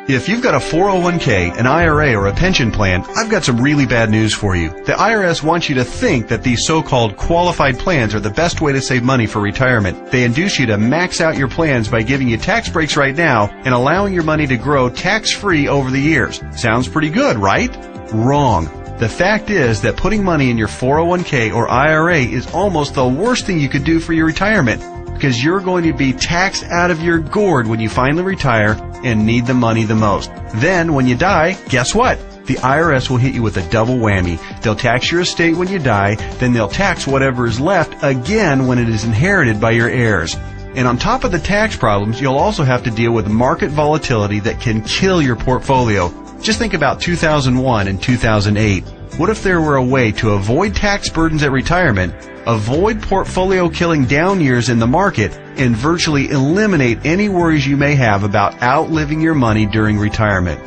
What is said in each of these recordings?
If you've got a 401k, an IRA, or a pension plan, I've got some really bad news for you. The IRS wants you to think that these so-called qualified plans are the best way to save money for retirement. They induce you to max out your plans by giving you tax breaks right now and allowing your money to grow tax-free over the years. Sounds pretty good, right? Wrong. The fact is that putting money in your 401k or IRA is almost the worst thing you could do for your retirement, because you're going to be taxed out of your gourd when you finally retire and need the money the most. Then, when you die, guess what? The IRS will hit you with a double whammy. They'll tax your estate when you die, then they'll tax whatever is left again when it is inherited by your heirs. And on top of the tax problems, you'll also have to deal with market volatility that can kill your portfolio. Just think about 2001 and 2008. What if there were a way to avoid tax burdens at retirement, avoid portfolio-killing down years in the market, and virtually eliminate any worries you may have about outliving your money during retirement?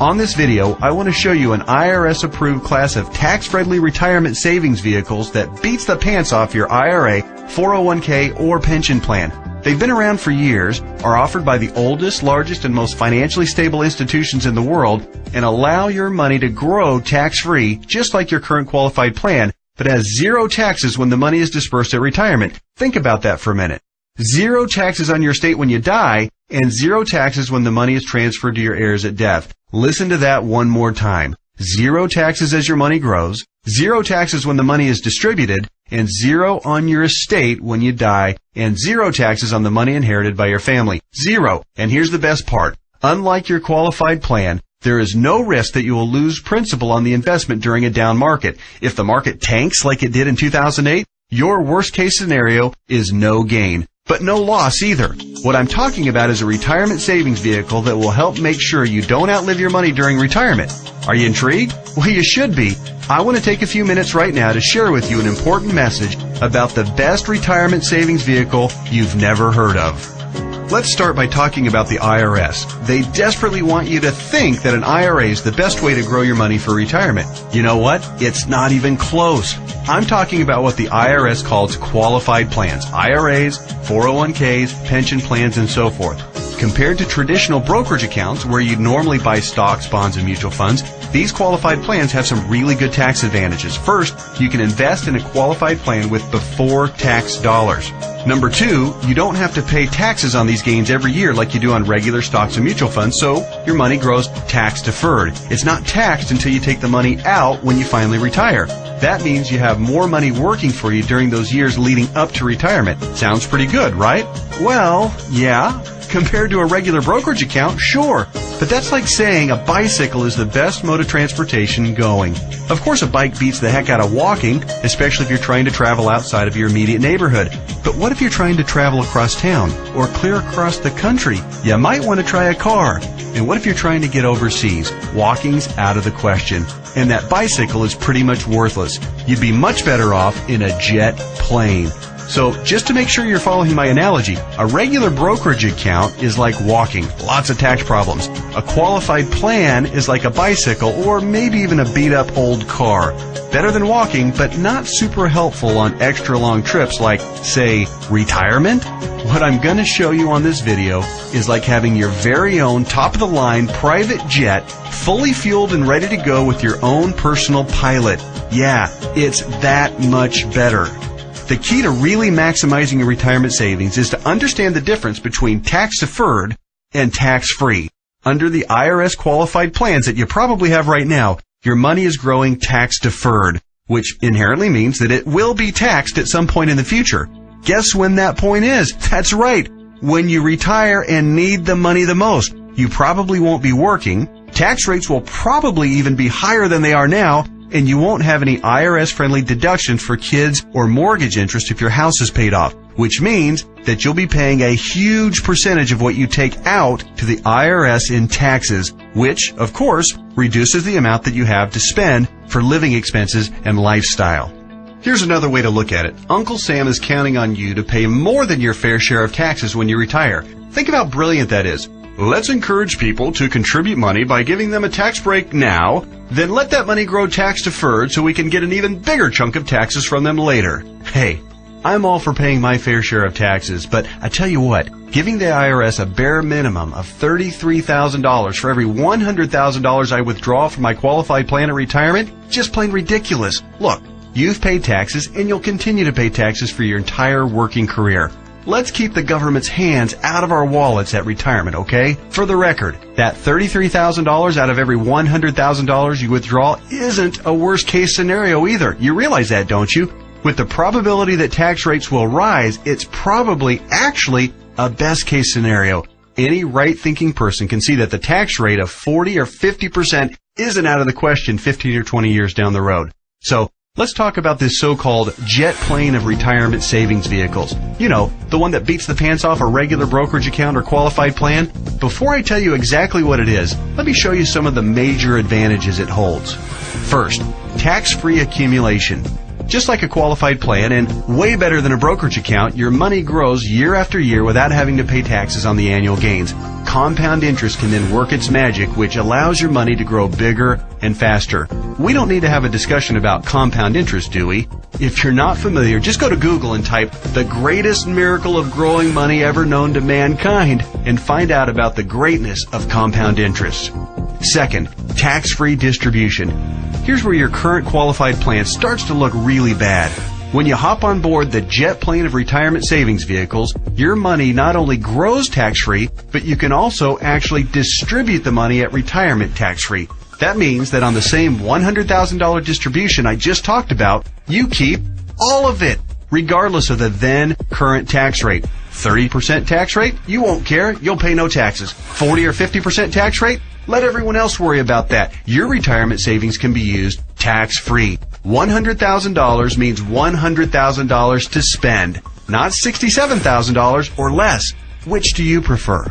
On this video, I want to show you an IRS-approved class of tax-friendly retirement savings vehicles that beats the pants off your IRA, 401k, or pension plan. They've been around for years, are offered by the oldest, largest, and most financially stable institutions in the world, and allow your money to grow tax-free, just like your current qualified plan, but has zero taxes when the money is dispersed at retirement. Think about that for a minute. Zero taxes on your estate when you die, and zero taxes when the money is transferred to your heirs at death. Listen to that one more time. Zero taxes as your money grows, zero taxes when the money is distributed, and zero on your estate when you die, and zero taxes on the money inherited by your family. Zero. And here's the best part. Unlike your qualified plan, there is no risk that you will lose principal on the investment during a down market. If the market tanks like it did in 2008, your worst case scenario is no gain, but no loss either. What I'm talking about is a retirement savings vehicle that will help make sure you don't outlive your money during retirement. Are you intrigued? Well, you should be. I want to take a few minutes right now to share with you an important message about the best retirement savings vehicle you've never heard of. Let's start by talking about the IRS. They desperately want you to think that an IRA is the best way to grow your money for retirement. You know what? It's not even close. I'm talking about what the IRS calls qualified plans. IRAs, 401ks, pension plans, and so forth. Compared to traditional brokerage accounts where you'd normally buy stocks, bonds, and mutual funds, these qualified plans have some really good tax advantages. First, you can invest in a qualified plan with before tax dollars. Number two, you don't have to pay taxes on these gains every year like you do on regular stocks and mutual funds, so your money grows tax deferred. It's not taxed until you take the money out when you finally retire. That means you have more money working for you during those years leading up to retirement. Sounds pretty good, right? Well, yeah. Compared to a regular brokerage account, sure. But that's like saying a bicycle is the best mode of transportation going. Of course, a bike beats the heck out of walking, especially if you're trying to travel outside of your immediate neighborhood. But what if you're trying to travel across town or clear across the country? You might want to try a car. And what if you're trying to get overseas? Walking's out of the question. And that bicycle is pretty much worthless. You'd be much better off in a jet plane. So, just to make sure you're following my analogy, a regular brokerage account is like walking, lots of tax problems. A qualified plan is like a bicycle or maybe even a beat-up old car. Better than walking, but not super helpful on extra long trips like, say, retirement. What I'm going to show you on this video is like having your very own top-of-the-line private jet, fully fueled and ready to go with your own personal pilot. Yeah, it's that much better. The key to really maximizing your retirement savings is to understand the difference between tax-deferred and tax-free. Under the IRS qualified plans that you probably have right now, your money is growing tax-deferred, which inherently means that it will be taxed at some point in the future. Guess when that point is? That's right, when you retire and need the money the most. You probably won't be working, tax rates will probably even be higher than they are now, and you won't have any IRS-friendly deductions for kids or mortgage interest if your house is paid off, which means that you'll be paying a huge percentage of what you take out to the IRS in taxes, which, of course, reduces the amount that you have to spend for living expenses and lifestyle. Here's another way to look at it. Uncle Sam is counting on you to pay more than your fair share of taxes when you retire. Think of how brilliant that is. Let's encourage people to contribute money by giving them a tax break now, then let that money grow tax deferred so we can get an even bigger chunk of taxes from them later. Hey, I'm all for paying my fair share of taxes, but I tell you what, giving the IRS a bare minimum of $33,000 for every $100,000 I withdraw from my qualified plan at retirement? Just plain ridiculous. Look, you've paid taxes and you'll continue to pay taxes for your entire working career. Let's keep the government's hands out of our wallets at retirement, okay? For the record, that $33,000 out of every $100,000 you withdraw isn't a worst case scenario either. You realize that, don't you? With the probability that tax rates will rise, it's probably actually a best case scenario. Any right-thinking person can see that the tax rate of 40 or 50% isn't out of the question 15 or 20 years down the road. So, let's talk about this so-called jet plane of retirement savings vehicles. You know, the one that beats the pants off a regular brokerage account or qualified plan. Before I tell you exactly what it is, let me show you some of the major advantages it holds. First, tax-free accumulation. Just like a qualified plan and way better than a brokerage account, your money grows year after year without having to pay taxes on the annual gains. Compound interest can then work its magic, which allows your money to grow bigger and faster. We don't need to have a discussion about compound interest, do we? If you're not familiar, just go to Google and type "the greatest miracle of growing money ever known to mankind" and find out about the greatness of compound interest. Second, tax-free distribution. Here's where your current qualified plan starts to look really bad. When you hop on board the jet plane of retirement savings vehicles, your money not only grows tax-free, but you can also actually distribute the money at retirement tax-free. That means that on the same $100,000 distribution I just talked about, you keep all of it, regardless of the then current tax rate. 30% tax rate? You won't care. You'll pay no taxes. 40 or 50% tax rate? Let everyone else worry about that. Your retirement savings can be used tax-free. $100,000 means $100,000 to spend, not $67,000 or less. Which do you prefer?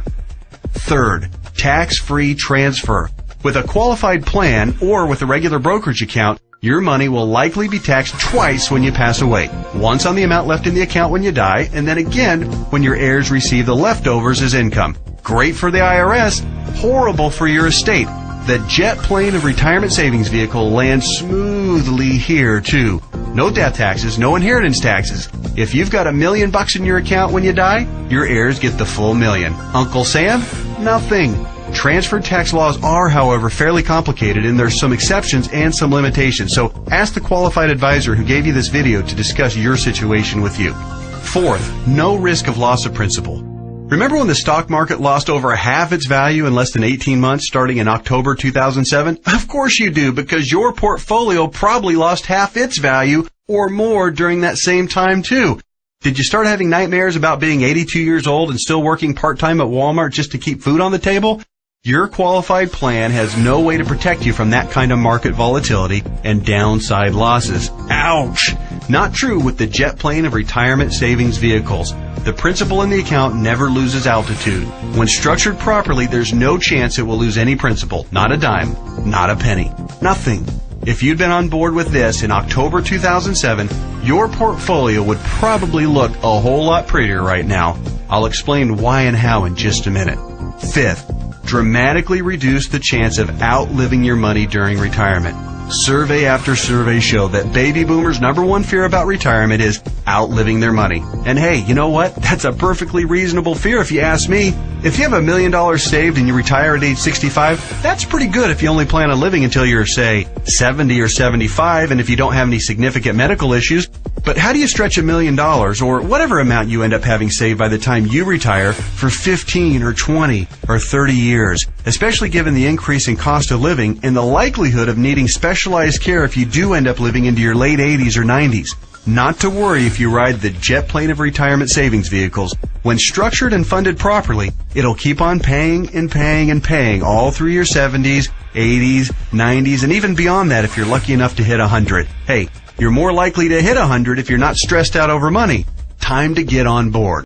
Third, tax-free transfer. With a qualified plan or with a regular brokerage account, your money will likely be taxed twice when you pass away. Once on the amount left in the account when you die, and then again when your heirs receive the leftovers as income. Great for the IRS, horrible for your estate. The jet plane of retirement savings vehicle lands smoothly here too. No death taxes, no inheritance taxes. If you've got $1 million in your account when you die, your heirs get the full $1 million. Uncle Sam? Nothing. Transferred tax laws are, however, fairly complicated, and there's some exceptions and some limitations. So ask the qualified advisor who gave you this video to discuss your situation with you. Fourth, no risk of loss of principal. Remember when the stock market lost over half its value in less than 18 months starting in October 2007? Of course you do, because your portfolio probably lost half its value or more during that same time too. Did you start having nightmares about being 82 years old and still working part-time at Walmart just to keep food on the table? Your qualified plan has no way to protect you from that kind of market volatility and downside losses. Ouch! Not true with the jet plane of retirement savings vehicles. The principal in the account never loses altitude. When structured properly, there's no chance it will lose any principal. Not a dime. Not a penny. Nothing. If you'd been on board with this in October 2007, your portfolio would probably look a whole lot prettier right now. I'll explain why and how in just a minute. Fifth, dramatically reduce the chance of outliving your money during retirement. Survey after survey show that baby boomers' number one fear about retirement is outliving their money. And hey, you know what? That's a perfectly reasonable fear if you ask me. If you have $1 million saved and you retire at age 65, that's pretty good if you only plan on living until you're, say, 70 or 75 and if you don't have any significant medical issues. But how do you stretch $1 million or whatever amount you end up having saved by the time you retire for 15 or 20 or 30 years, especially given the increase in cost of living and the likelihood of needing specialized care if you do end up living into your late 80s or 90s? Not to worry if you ride the jet plane of retirement savings vehicles. When structured and funded properly, it'll keep on paying and paying and paying all through your 70s, 80s, 90s, and even beyond that if you're lucky enough to hit 100. Hey, you're more likely to hit 100 if you're not stressed out over money. Time to get on board.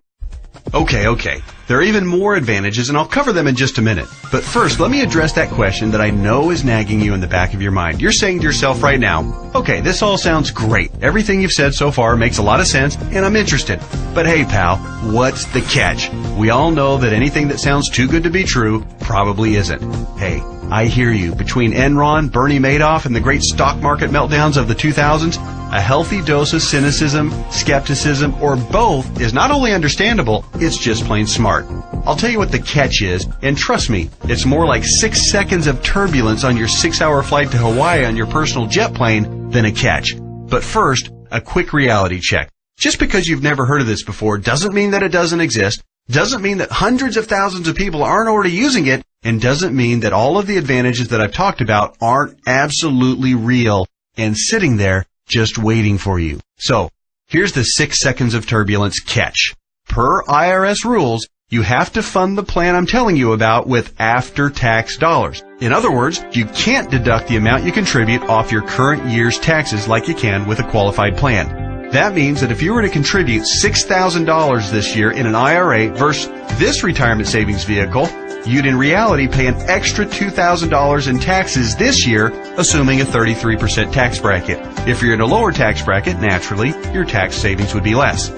Okay. There are even more advantages, and I'll cover them in just a minute. But first, let me address that question that I know is nagging you in the back of your mind. You're saying to yourself right now, okay, this all sounds great. Everything you've said so far makes a lot of sense, and I'm interested. But hey, pal, what's the catch? We all know that anything that sounds too good to be true probably isn't. Hey, I hear you. Between Enron, Bernie Madoff, and the great stock market meltdowns of the 2000s, a healthy dose of cynicism, skepticism, or both is not only understandable, it's just plain smart. I'll tell you what the catch is, and trust me, it's more like 6 seconds of turbulence on your 6-hour flight to Hawaii on your personal jet plane than a catch. But first, a quick reality check. Just because you've never heard of this before doesn't mean that it doesn't exist, doesn't mean that hundreds of thousands of people aren't already using it, and doesn't mean that all of the advantages that I've talked about aren't absolutely real and sitting there just waiting for you. So, here's the 6 seconds of turbulence catch. Per IRS rules, you have to fund the plan I'm telling you about with after-tax dollars. In other words, you can't deduct the amount you contribute off your current year's taxes like you can with a qualified plan. That means that if you were to contribute $6,000 this year in an IRA versus this retirement savings vehicle, you'd in reality pay an extra $2,000 in taxes this year, assuming a 33% tax bracket. If you're in a lower tax bracket, naturally, your tax savings would be less.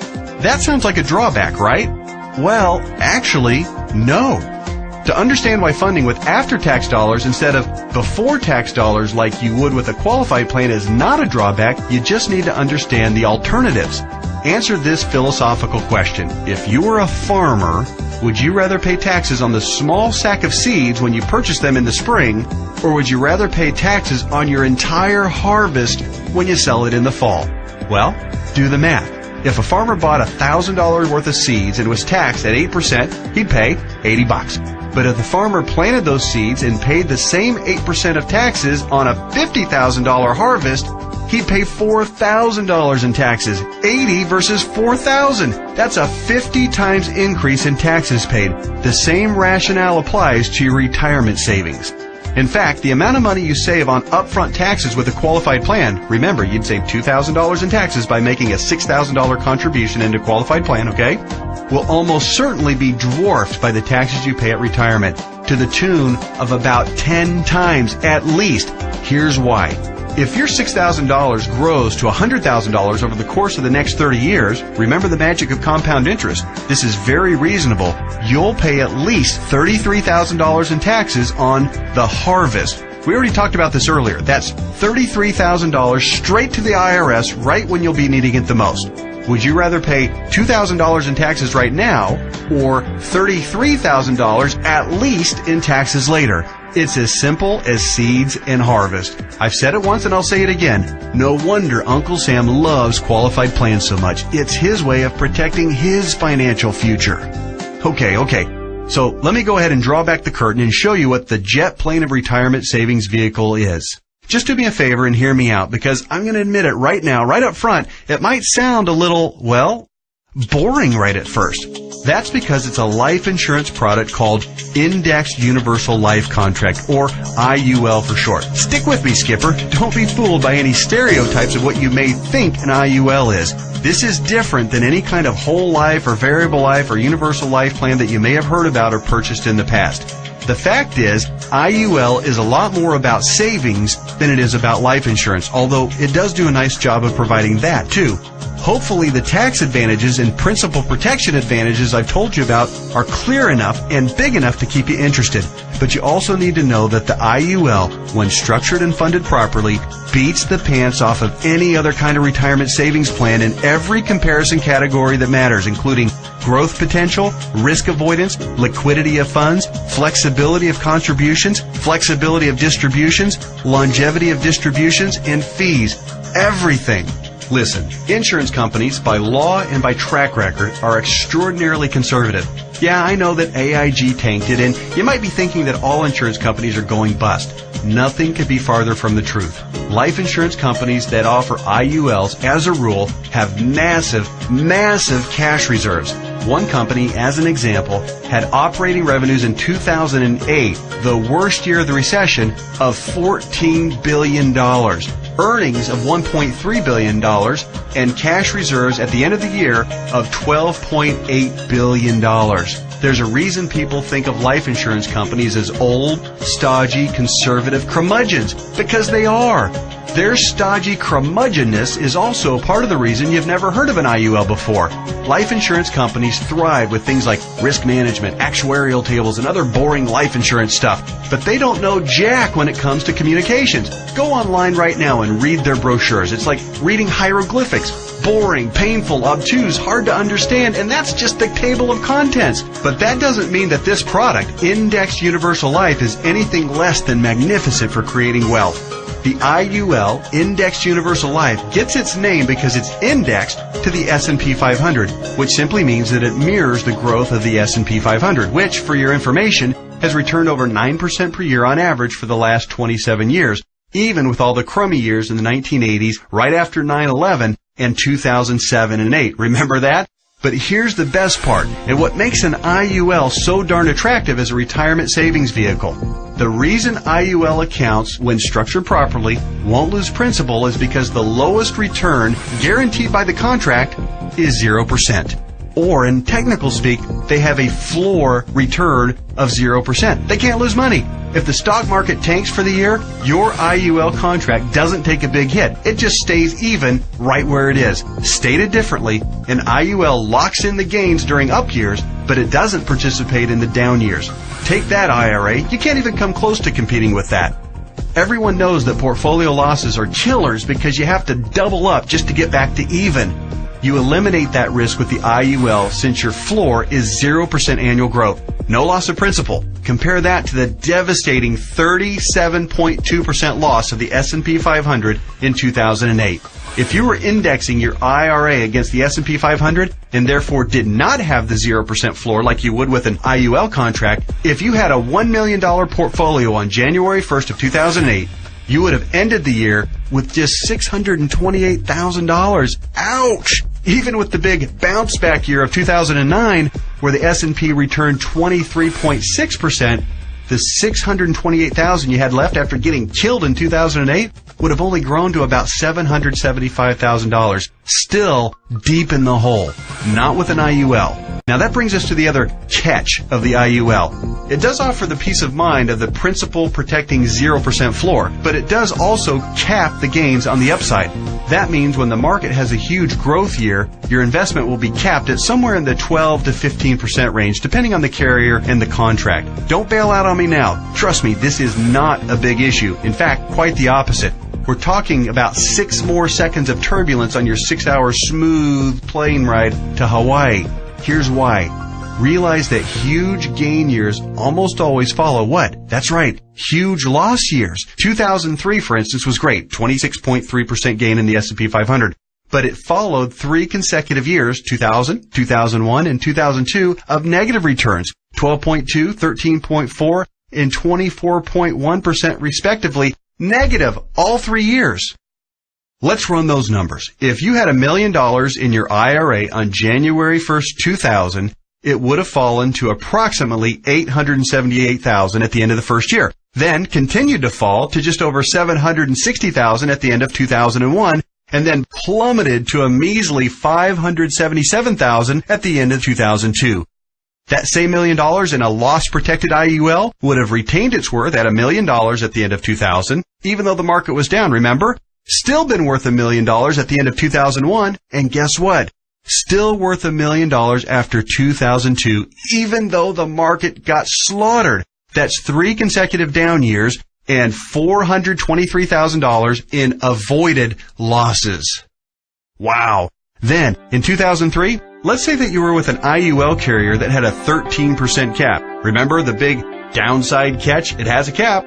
That sounds like a drawback, right? Well, actually, no. To understand why funding with after-tax dollars instead of before-tax dollars like you would with a qualified plan is not a drawback, you just need to understand the alternatives. Answer this philosophical question. If you were a farmer, would you rather pay taxes on the small sack of seeds when you purchase them in the spring, or would you rather pay taxes on your entire harvest when you sell it in the fall? Well, do the math. If a farmer bought $1,000 worth of seeds and was taxed at 8%, he'd pay $80. But if the farmer planted those seeds and paid the same 8% of taxes on a $50,000 harvest, he'd pay $4,000 in taxes. 80 versus 4,000. That's a 50 times increase in taxes paid. The same rationale applies to your retirement savings. In fact, the amount of money you save on upfront taxes with a qualified plan, remember, you'd save $2,000 in taxes by making a $6,000 contribution into a qualified plan, okay? Will almost certainly be dwarfed by the taxes you pay at retirement, to the tune of about 10 times at least. Here's why. If your $6,000 grows to $100,000 over the course of the next 30 years, remember the magic of compound interest. This is very reasonable. You'll pay at least $33,000 in taxes on the harvest. We already talked about this earlier. That's $33,000 straight to the IRS right when you'll be needing it the most. Would you rather pay $2,000 in taxes right now or $33,000 at least in taxes later? It's as simple as seeds and harvest. I've said it once and I'll say it again. No wonder Uncle Sam loves qualified plans so much. It's his way of protecting his financial future. Okay. So let me go ahead and draw back the curtain and show you what the Jet Plane of Retirement Savings Vehicle is. Just do me a favor and hear me out, because I'm going to admit it right now, right up front, it might sound a little, well, boring right at first. That's because it's a life insurance product called Indexed Universal Life Contract, or IUL for short. Stick with me, Skipper. Don't be fooled by any stereotypes of what you may think an IUL is. This is different than any kind of whole life or variable life or universal life plan that you may have heard about or purchased in the past. The fact is, IUL is a lot more about savings than it is about life insurance, although it does do a nice job of providing that too. Hopefully the tax advantages and principal protection advantages I've told you about are clear enough and big enough to keep you interested. But you also need to know that the IUL, when structured and funded properly, beats the pants off of any other kind of retirement savings plan in every comparison category that matters, including growth potential, risk avoidance, liquidity of funds, flexibility of contributions, flexibility of distributions, longevity of distributions, and fees. Everything. Listen, insurance companies, by law and by track record, are extraordinarily conservative. Yeah, I know that AIG tanked it, and you might be thinking that all insurance companies are going bust. Nothing could be farther from the truth. Life insurance companies that offer IULs, as a rule, have massive cash reserves. One company, as an example, had operating revenues in 2008, the worst year of the recession, of $14 billion. Earnings of $1.3 billion, and cash reserves at the end of the year of $12.8 billion. There's a reason people think of life insurance companies as old, stodgy, conservative curmudgeons, because they are. Their stodgy curmudgeonness is also part of the reason you've never heard of an IUL before. Life insurance companies thrive with things like risk management, actuarial tables, and other boring life insurance stuff. But they don't know jack when it comes to communications. Go online right now and read their brochures. It's like reading hieroglyphics. Boring, painful, obtuse, hard to understand, and that's just the table of contents. But that doesn't mean that this product, Indexed Universal Life, is anything less than magnificent for creating wealth. The IUL, Indexed Universal Life, gets its name because it's indexed to the S&P 500, which simply means that it mirrors the growth of the S&P 500, which, for your information, has returned over 9% per year on average for the last 27 years, even with all the crummy years in the 1980s, right after 9/11, and 2007 and 8. Remember that? But here's the best part, and what makes an IUL so darn attractive as a retirement savings vehicle. The reason IUL accounts, when structured properly, won't lose principal is because the lowest return guaranteed by the contract is 0%. Or, in technical speak, they have a floor return of 0%. They can't lose money. If the stock market tanks for the year, your IUL contract doesn't take a big hit. It just stays even right where it is. Stated differently, an IUL locks in the gains during up years, but it doesn't participate in the down years. Take that, IRA. You can't even come close to competing with that. Everyone knows that portfolio losses are killers because you have to double up just to get back to even. You eliminate that risk with the IUL since your floor is 0% annual growth. No loss of principal. Compare that to the devastating 37.2% loss of the S&P 500 in 2008. If you were indexing your IRA against the S&P 500 and therefore did not have the 0% floor like you would with an IUL contract, if you had a $1 million portfolio on January 1st of 2008, you would have ended the year with just $628,000. Ouch! Even with the big bounce back year of 2009, where the S&P returned 23.6%, the $628,000 you had left after getting killed in 2008 would have only grown to about $775,000. Still deep in the hole. Not with an IUL. Now that brings us to the other catch of the IUL. It does offer the peace of mind of the principal protecting 0% floor, but it does also cap the gains on the upside. That means when the market has a huge growth year, your investment will be capped at somewhere in the 12 to 15% range, depending on the carrier and the contract. Don't bail out on me now. Trust me, this is not a big issue. In fact, quite the opposite. We're talking about 6 more seconds of turbulence on your 6-hour smooth plane ride to Hawaii. Here's why. Realize that huge gain years almost always follow what? That's right, huge loss years. 2003, for instance, was great, 26.3% gain in the S&P 500. But it followed 3 consecutive years, 2000, 2001, and 2002, of negative returns, 12.2, 13.4, and 24.1% respectively, negative all 3 years. Let's run those numbers. If you had $1 million in your IRA on January 1st, 2000, it would have fallen to approximately $878,000 at the end of the first year. Then continued to fall to just over $760,000 at the end of 2001, and then plummeted to a measly $577,000 at the end of 2002. That same $1 million in a loss-protected IUL would have retained its worth at $1 million at the end of 2000, even though the market was down, remember? Still been worth $1 million at the end of 2001, and guess what? Still worth $1 million after 2002, even though the market got slaughtered. That's 3 consecutive down years and $423,000 in avoided losses. Wow. Then, in 2003, let's say that you were with an IUL carrier that had a 13% cap. Remember the big downside catch? It has a cap.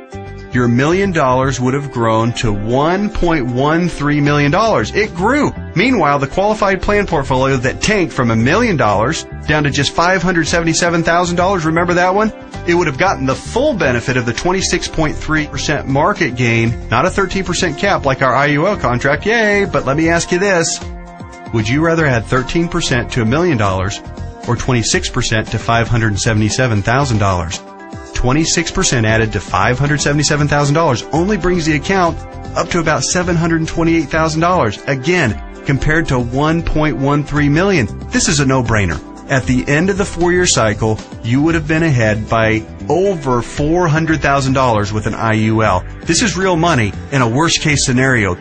Your $1 million would have grown to $1.13 million. It grew. Meanwhile, the qualified plan portfolio that tanked from $1 million down to just $577,000, remember that one? It would have gotten the full benefit of the 26.3% market gain, not a 13% cap like our IUL contract. Yay! But let me ask you this. Would you rather add 13% to $1 million or 26% to $577,000? 26% added to $577,000 only brings the account up to about $728,000. Again, compared to $1.13 million. This is a no-brainer. At the end of the 4-year cycle, you would have been ahead by over $400,000 with an IUL. This is real money in a worst-case scenario.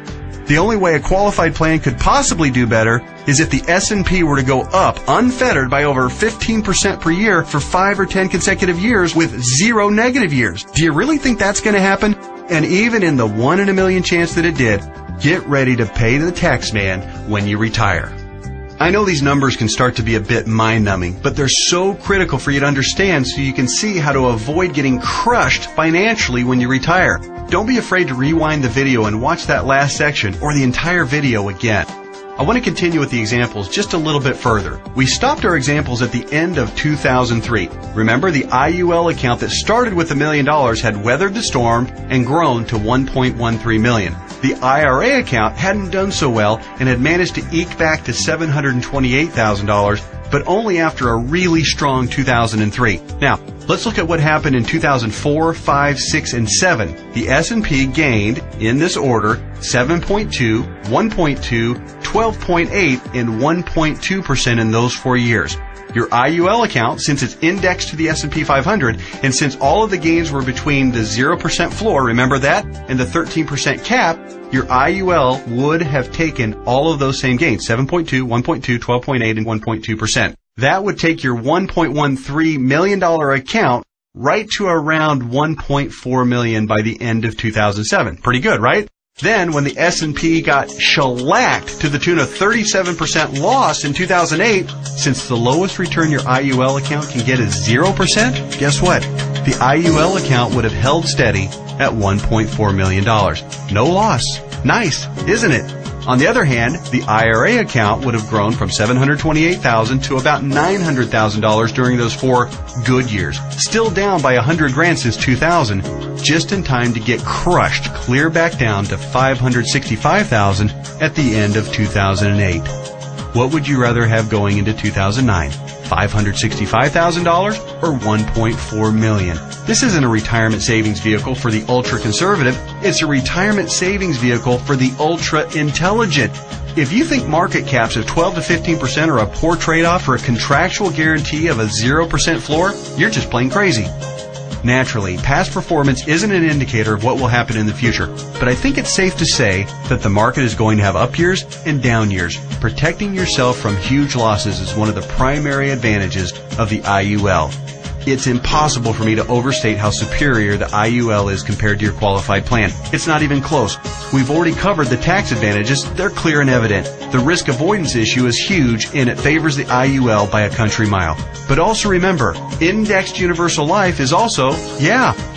The only way a qualified plan could possibly do better is if the S&P were to go up unfettered by over 15% per year for 5 or 10 consecutive years with 0 negative years. Do you really think that's going to happen? And even in the 1 in a million chance that it did, get ready to pay the tax man when you retire. I know these numbers can start to be a bit mind-numbing, but they're so critical for you to understand so you can see how to avoid getting crushed financially when you retire. Don't be afraid to rewind the video and watch that last section or the entire video again. I want to continue with the examples just a little bit further. We stopped our examples at the end of 2003. Remember, the IUL account that started with $1 million had weathered the storm and grown to $1.13 million. The IRA account hadn't done so well and had managed to eke back to $728,000, but only after a really strong 2003. Now, let's look at what happened in 2004, 5, 6, and 7. The S&P gained, in this order, 7.2, 1.2, 12.8, and 1.2% in those 4 years. Your IUL account, since it's indexed to the S&P 500, and since all of the gains were between the 0% floor, remember that, and the 13% cap, your IUL would have taken all of those same gains, 7.2, 1.2, 12.8, and 1.2%. That would take your $1.13 million account right to around $1.4 million by the end of 2007. Pretty good, right? Then, when the S&P got shellacked to the tune of 37% loss in 2008, since the lowest return your IUL account can get is 0%, guess what? The IUL account would have held steady at $1.4 million. No loss. Nice, isn't it? On the other hand, the IRA account would have grown from $728,000 to about $900,000 during those 4 good years. Still down by $100,000 since 2000, just in time to get crushed clear back down to $565,000 at the end of 2008. What would you rather have going into 2009? $565,000 or $1.4 million? This isn't a retirement savings vehicle for the ultra-conservative. It's a retirement savings vehicle for the ultra-intelligent. If you think market caps of 12 to 15% are a poor trade-off for a contractual guarantee of a 0% floor, you're just plain crazy. Naturally, past performance isn't an indicator of what will happen in the future, but I think it's safe to say that the market is going to have up years and down years. Protecting yourself from huge losses is one of the primary advantages of the IUL. It's impossible for me to overstate how superior the IUL is compared to your qualified plan. It's not even close. We've already covered the tax advantages. They're clear and evident. The risk avoidance issue is huge, and it favors the IUL by a country mile. But also remember, indexed universal life is also,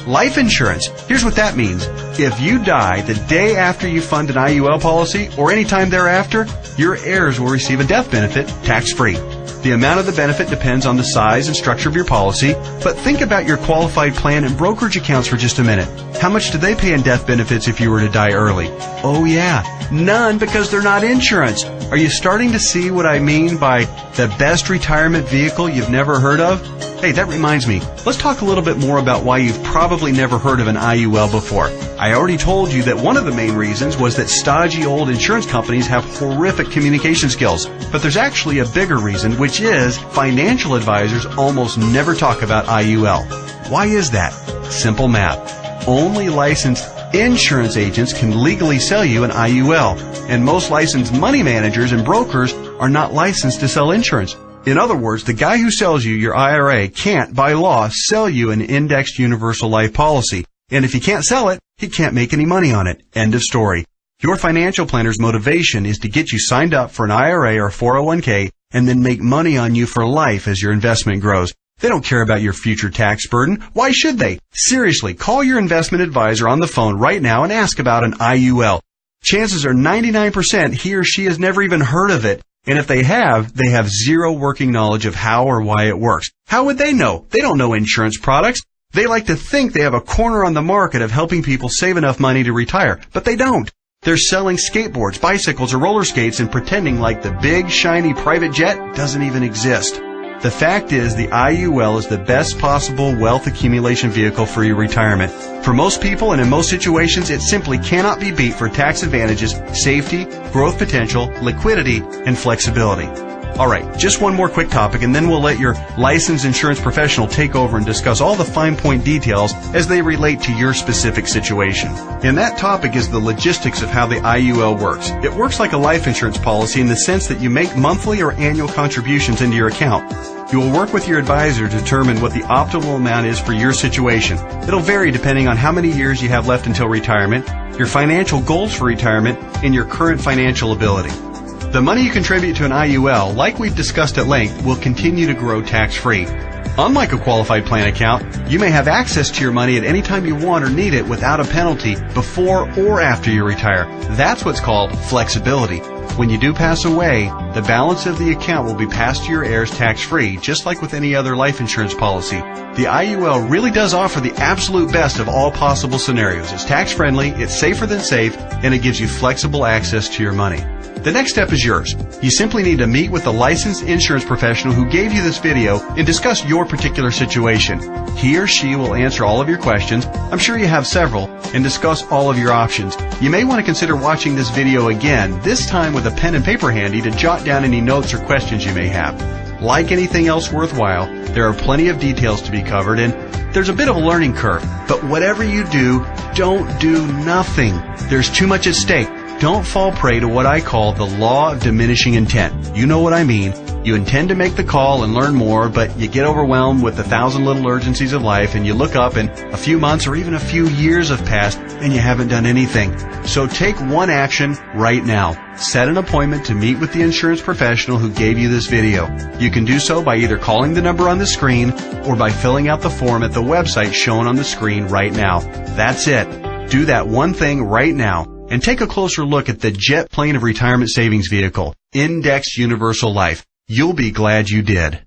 life insurance. Here's what that means. If you die the day after you fund an IUL policy, or any time thereafter, your heirs will receive a death benefit tax-free. The amount of the benefit depends on the size and structure of your policy, but think about your qualified plan and brokerage accounts for just a minute. How much do they pay in death benefits if you were to die early? Oh yeah, none, because they're not insurance. Are you starting to see what I mean by the best retirement vehicle you've never heard of? Hey, that reminds me. Let's talk a little bit more about why you've probably never heard of an IUL before. I already told you that one of the main reasons was that stodgy old insurance companies have horrific communication skills. But there's actually a bigger reason, which is financial advisors almost never talk about IUL. Why is that? Simple math. Only licensed insurance agents can legally sell you an IUL, and most licensed money managers and brokers are not licensed to sell insurance. In other words, the guy who sells you your IRA can't, by law, sell you an indexed universal life policy. And if he can't sell it, he can't make any money on it. End of story. Your financial planner's motivation is to get you signed up for an IRA or 401k and then make money on you for life as your investment grows. They don't care about your future tax burden. Why should they? Seriously, call your investment advisor on the phone right now and ask about an IUL. Chances are 99% he or she has never even heard of it. And if they have zero working knowledge of how or why it works. How would they know? They don't know insurance products. They like to think they have a corner on the market of helping people save enough money to retire, but they don't. They're selling skateboards, bicycles, or roller skates and pretending like the big, shiny private jet doesn't even exist. The fact is, the IUL is the best possible wealth accumulation vehicle for your retirement. For most people and in most situations, it simply cannot be beat for tax advantages, safety, growth potential, liquidity, and flexibility. Alright, just one more quick topic and then we'll let your licensed insurance professional take over and discuss all the fine point details as they relate to your specific situation. And that topic is the logistics of how the IUL works. It works like a life insurance policy in the sense that you make monthly or annual contributions into your account. You will work with your advisor to determine what the optimal amount is for your situation. It'll vary depending on how many years you have left until retirement, your financial goals for retirement, and your current financial ability. The money you contribute to an IUL, like we've discussed at length, will continue to grow tax-free. Unlike a qualified plan account, you may have access to your money at any time you want or need it without a penalty before or after you retire. That's what's called flexibility. When you do pass away, the balance of the account will be passed to your heirs tax-free, just like with any other life insurance policy. The IUL really does offer the absolute best of all possible scenarios. It's tax-friendly, it's safer than safe, and it gives you flexible access to your money. The next step is yours. You simply need to meet with the licensed insurance professional who gave you this video and discuss your particular situation. He or she will answer all of your questions, I'm sure you have several, and discuss all of your options. You may want to consider watching this video again, this time with a pen and paper handy to jot down any notes or questions you may have. Like anything else worthwhile, there are plenty of details to be covered and there's a bit of a learning curve. But whatever you do, don't do nothing. There's too much at stake. Don't fall prey to what I call the law of diminishing intent. You know what I mean. You intend to make the call and learn more, but you get overwhelmed with 1,000 little urgencies of life and you look up and a few months or even a few years have passed and you haven't done anything. So take one action right now. Set an appointment to meet with the insurance professional who gave you this video. You can do so by either calling the number on the screen or by filling out the form at the website shown on the screen right now. That's it. Do that one thing right now. And take a closer look at the jet plane of retirement savings vehicle, Indexed Universal Life. You'll be glad you did.